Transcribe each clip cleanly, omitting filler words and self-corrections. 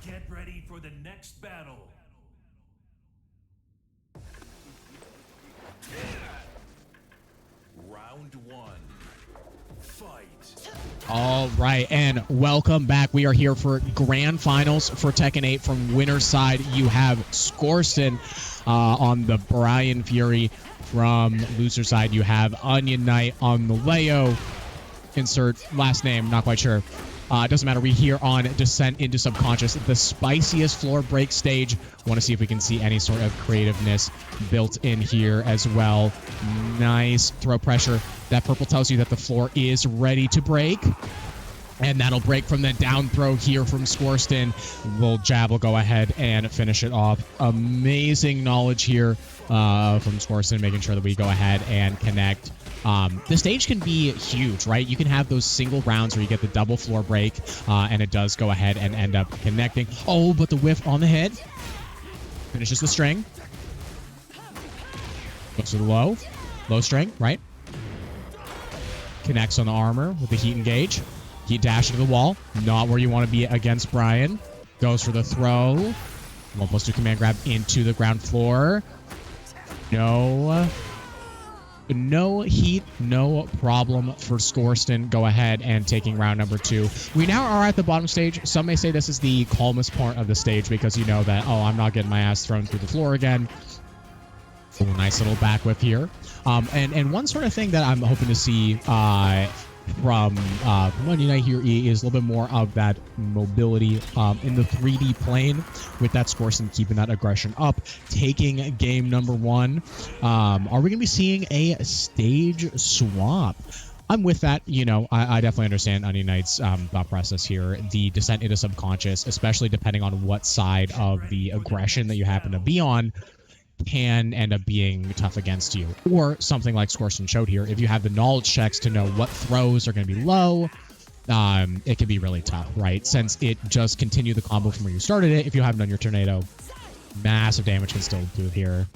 Get ready for the next battle. Round 1. Fight. All right, and welcome back. We are here for grand finals for Tekken 8. From winner's side, you have Skorsten on the Brian Fury. From loser side, you have OnionKnight on the Leo. Insert last name, not quite sure. It doesn't matter. We here on Descent into Subconscious, the spiciest floor break stage. Want to see if we can see any sort of creativeness built in here as well. Nice throw pressure. That purple tells you that the floor is ready to break. And that'll break from the down throw here from Skorsten. Jab will go ahead and finish it off. Amazing knowledge here from Skorsten, making sure that we go ahead and connect. The stage can be huge, right? You can have those single rounds where you get the double floor break, and it does go ahead and end up connecting. Oh, but the whiff on the hit. Finishes the string. Goes to the low. Low string, right? Connects on the armor with the heat engage. Heat dash into the wall. Not where you want to be against Brian. Goes for the throw. 1+2 command grab into the ground floor. No heat, no problem for Skorsten. Go ahead and taking round number 2. We now are at the bottom stage. Some may say this is the calmest part of the stage because you know that, oh, I'm not getting my ass thrown through the floor again. Oh, nice little back whip here. And one sort of thing that I'm hoping to see from OnionKnight here is a little bit more of that mobility in the 3D plane, with that Skorsten keeping that aggression up, taking game number 1. Are we going to be seeing a stage swap? I'm with that. You know, I definitely understand OnionKnight's thought process here. The descent into subconscious, especially depending on what side of the aggression that you happen to be on, can end up being tough against you. Or something like Skorsten showed here, if you have the knowledge checks to know what throws are going to be low, it can be really tough, right? Since it just continued the combo from where you started it. If you haven't done your tornado, massive damage can still do here.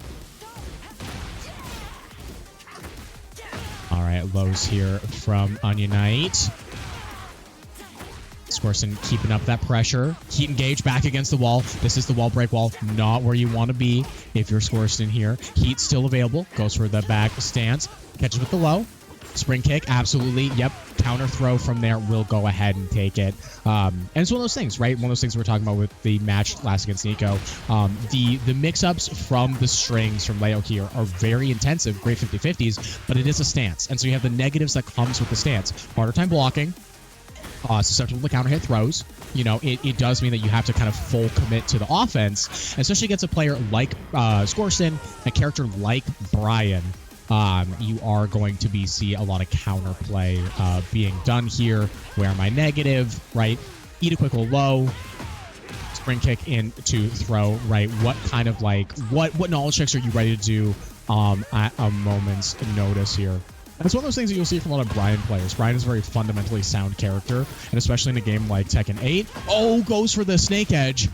All right, lows here from OnionKnight. Skorsten keeping up that pressure. Heat engage back against the wall. This is the wall break wall. Not where you want to be if you're Skorsten here. Heat still available. Goes for the back stance. Catches with the low. Spring kick. Absolutely. Yep. Counter throw from there will go ahead and take it. And it's one of those things, right? One of those things we were talking about with the match last against Nico. The mix-ups from the strings from Leo here are very intensive. Great 50-50s. But it is a stance. And so you have the negatives that comes with the stance. Harder time blocking. Susceptible to counter hit throws. You know, it does mean that you have to kind of full commit to the offense, especially against a player like Skorsten, a character like Brian. You are going to see a lot of counter play being done here. Where am I negative, right? Eat a quick low. Spring kick into throw, right? What kind of what knowledge checks are you ready to do at a moment's notice here? And it's one of those things that you'll see from a lot of Brian players. Brian is a very fundamentally sound character, and especially in a game like Tekken 8. Oh, goes for the snake edge.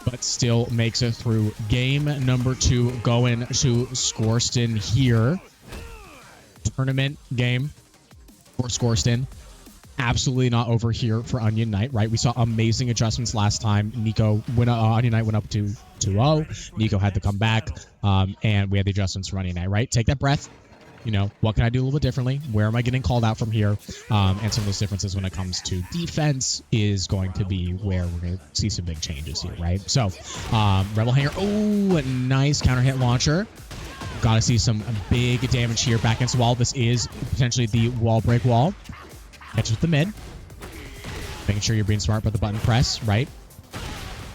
But still makes it through game number 2, going to Skorsten here. Tournament game for Skorsten. Absolutely not over here for OnionKnight, right? We saw amazing adjustments last time. OnionKnight went up to 2-0. Nico had to come back, and we had the adjustments for OnionKnight, right? Take that breath. You know, what can I do a little bit differently? Where am I getting called out from here? And some of those differences when it comes to defense is going to be where we're going to see some big changes here, right? So, Rebel Hanger. Oh, nice counter hit launcher. Got to see some big damage here back against the wall. This is potentially the wall break wall. Catches with the mid. Making sure you're being smart about the button press, right?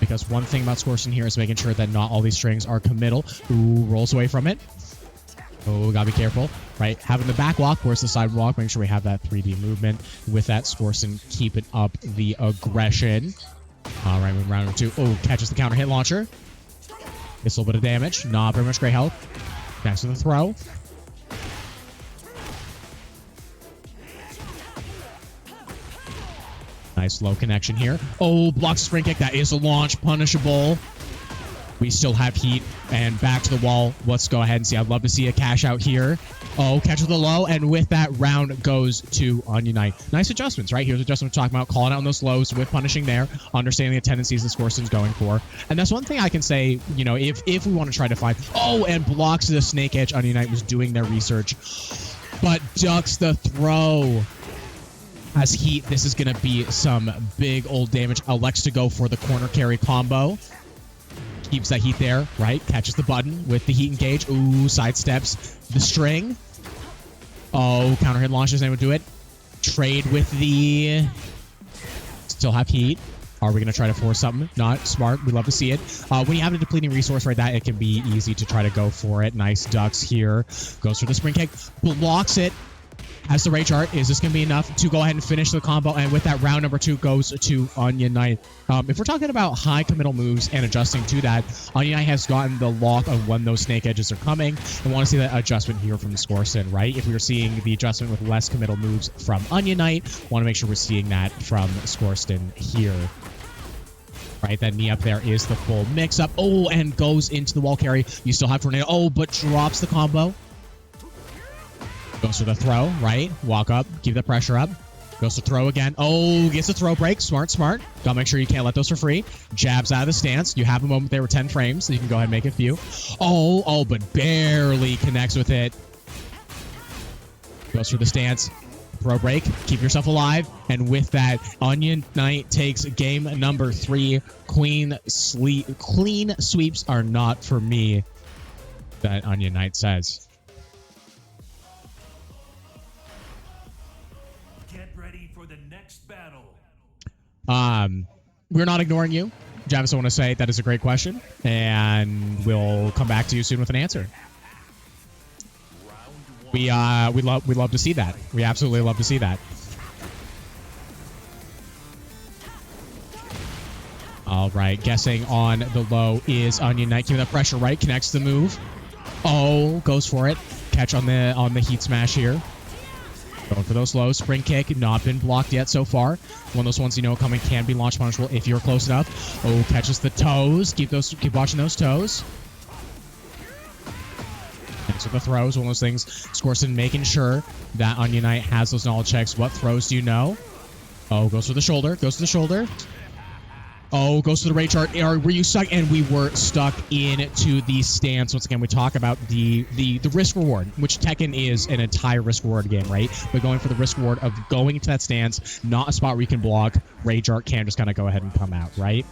Because one thing about Skorsten here is making sure that not all these strings are committal. Ooh, rolls away from it. Oh, gotta be careful, right? Having the back walk, where's the side walk? Make sure we have that 3D movement. With that, Skorsten keeping up the aggression. All right, moving round number 2. Oh, catches the counter hit launcher. Gets a little bit of damage. Not very much great health. Next to the throw. Nice low connection here. Oh, blocks spring kick. That is a launch. Punishable. We still have heat, and back to the wall. Let's go ahead and see. I'd love to see a cash out here. Oh, catch with the low, and with that, round goes to OnionKnight. Nice adjustments, right? Here's adjustment we're talking about, calling out on those lows with punishing there, understanding the tendencies that Skorston's going for. And that's one thing I can say, you know, if we want to try to find... Oh, and blocks the snake edge. OnionKnight was doing their research, but ducks the throw. As Heat, this is going to be some big old damage. Elects to go for the corner carry combo. Keeps that Heat there, right? Catches the button with the Heat engage. Ooh, sidesteps the string. Oh, counter hit launches, and would do it. Trade with the... Still have Heat. Are we going to try to force something? Not smart. We love to see it. When you have a depleting resource like that, it can be easy to try to go for it. Nice ducks here. Goes for the spring kick. Blocks it. Has the rage art. Is this going to be enough to go ahead and finish the combo? And with that, round number 2 goes to OnionKnight. If we're talking about high committal moves and adjusting to that, OnionKnight has gotten the lock of when those snake edges are coming. And want to see that adjustment here from Skorsten, right? If we were seeing the adjustment with less committal moves from OnionKnight, want to make sure we're seeing that from Skorsten here. Right, that knee up there is the full mix-up. Oh, and goes into the wall carry. You still have Tornado. Oh, but drops the combo. Goes for the throw, right? Walk up, keep the pressure up. Goes to throw again. Oh, gets a throw break. Smart, smart. Gotta make sure you can't let those for free. Jabs out of the stance. You have a moment there with 10 frames, so you can go ahead and make a few. Oh, but barely connects with it. Goes for the stance. Throw break. Keep yourself alive. And with that, OnionKnight takes game number 3. Clean sweeps are not for me, that OnionKnight says. For the next battle. We're not ignoring you. Javis, I want to say that is a great question, and we'll come back to you soon with an answer. We love to see that. We absolutely love to see that. All right, guessing on the low is OnionKnight. Giving that pressure, right? Connects the move. Oh, goes for it. Catch on the Heat smash here. Going for those lows. Spring kick, not been blocked yet so far. One of those ones you know coming can be launch punishable if you're close enough. Oh, catches the toes. Keep watching those toes. And so the throws, one of those things. Skorsten making sure that OnionKnight has those knowledge checks. What throws do you know? Oh, goes for the shoulder. Goes to the shoulder. Oh, goes to the rage art. Were you stuck? And we were stuck into the stance. Once again, we talk about the risk reward, which Tekken is an entire risk reward game, right? But going for the risk reward of going into that stance, not a spot where you can block. Rage art can just kind of go ahead and come out, right?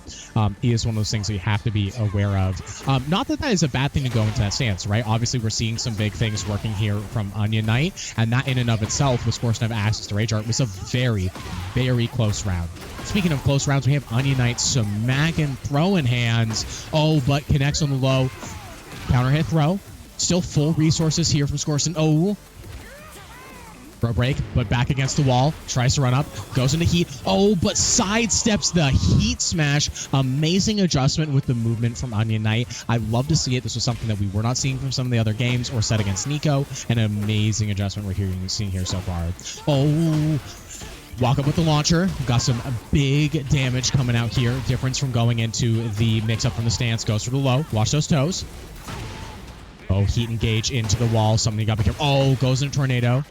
Is one of those things that you have to be aware of. Not that is a bad thing to go into that stance, right? Obviously, we're seeing some big things working here from OnionKnight, and that in and of itself, with Skorsten have access to rage art, was a very, very close round. Speaking of close rounds, we have OnionKnight smacking throwing hands. Oh, but connects on the low. Counter hit throw. Still full resources here from Skorsten. Oh. Throw break, but back against the wall. Tries to run up. Goes into Heat. Oh, but sidesteps the Heat smash. Amazing adjustment with the movement from OnionKnight. I love to see it. This was something that we were not seeing from some of the other games or set against Nico. An amazing adjustment we're seeing here so far. Oh. Walk up with the launcher. Got some big damage coming out here. Difference from going into the mix-up from the stance. Goes for the low. Watch those toes. Oh, Heat engage into the wall. Something you got to be careful. Oh, goes into Tornado.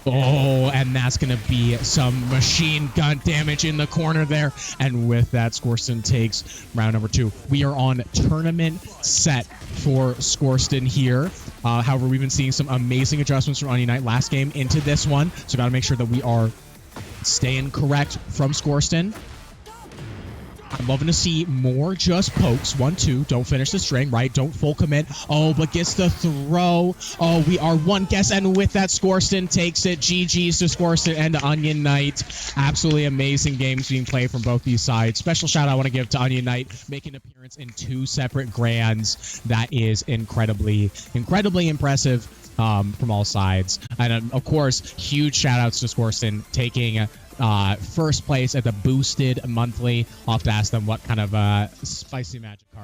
Oh, and that's going to be some machine gun damage in the corner there. And with that, Skorsten takes round number 2. We are on tournament set for Skorsten here. However, we've been seeing some amazing adjustments from OnionKnight last game into this one. So got to make sure that we are staying correct from Skorsten. I'm loving to see more just pokes. 1, 2. Don't finish the string, right? Don't full commit. Oh, but gets the throw. Oh, we are one guess. And with that, Skorsten takes it. GG's to Skorsten and to OnionKnight. Absolutely amazing games being played from both these sides. Special shout out I want to give to OnionKnight, making an appearance in 2 separate grands. That is incredibly, incredibly impressive from all sides. And of course, huge shout outs to Skorsten taking first place at the boosted monthly. I'll have to ask them what kind of spicy magic card